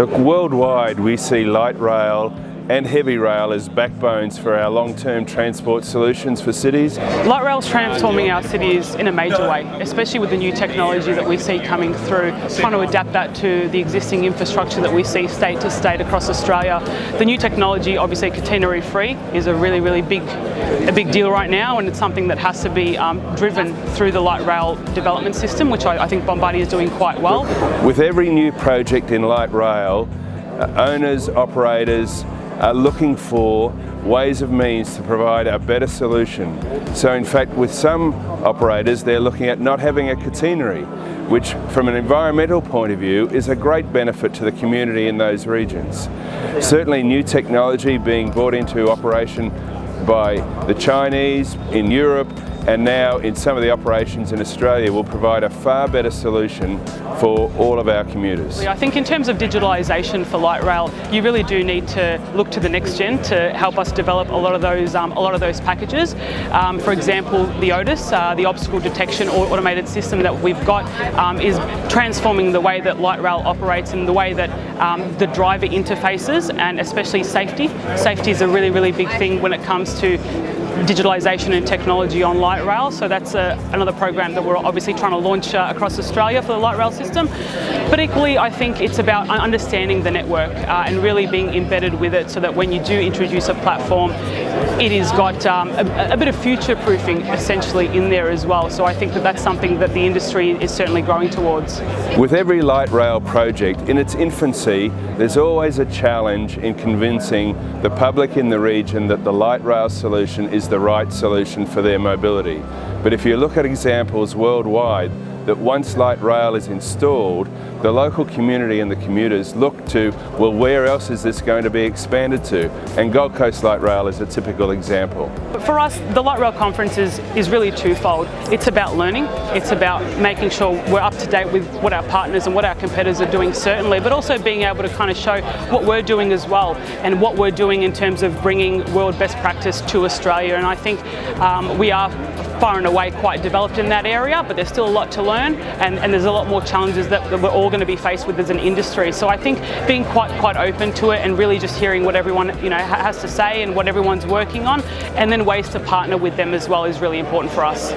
Look, worldwide we see light rail and heavy rail as backbones for our long-term transport solutions for cities. Light rail is transforming our cities in a major way, especially with the new technology that we see coming through, trying to adapt that to the existing infrastructure that we see state to state across Australia. The new technology, obviously catenary free, is a really big deal right now, and it's something that has to be driven through the light rail development system, which I think Bombardier is doing quite well. With every new project in light rail, owners, operators are looking for ways of means to provide a better solution. So in fact, with some operators, they're looking at not having a catenary, which from an environmental point of view is a great benefit to the community in those regions. Certainly new technology being brought into operation by the Chinese in Europe and now in some of the operations in Australia will provide a far better solution for all of our commuters. I think in terms of digitalisation for light rail, you really do need to look to the next gen to help us develop a lot of those packages. For example, the Otis, the obstacle detection or automated system that we've got is transforming the way that light rail operates and the way that the driver interfaces, and especially safety. Safety is a really big thing when it comes to digitalisation and technology on light rail, so that's another program that we're obviously trying to launch across Australia for the light rail system. But equally, I think it's about understanding the network and really being embedded with it, so that when you do introduce a platform, it has got a bit of future-proofing essentially in there as well. So I think that that's something that the industry is certainly growing towards. With every light rail project in its infancy, there's always a challenge in convincing the public in the region that the light rail solution is the right solution for their mobility. But if you look at examples worldwide, that once light rail is installed, the local community and the commuters look to, well, where else is this going to be expanded to? And Gold Coast Light Rail is a typical example. For us, the Light Rail Conference is really twofold. It's about learning, it's about making sure we're up to date with what our partners and what our competitors are doing certainly, but also being able to kind of show what we're doing as well and what we're doing in terms of bringing world best practice to Australia. And I think we are far and away quite developed in that area, but there's still a lot to learn, and there's a lot more challenges that we're all going to be faced with as an industry. So I think being quite open to it and really just hearing what everyone has to say and what everyone's working on, and then ways to partner with them as well, is really important for us.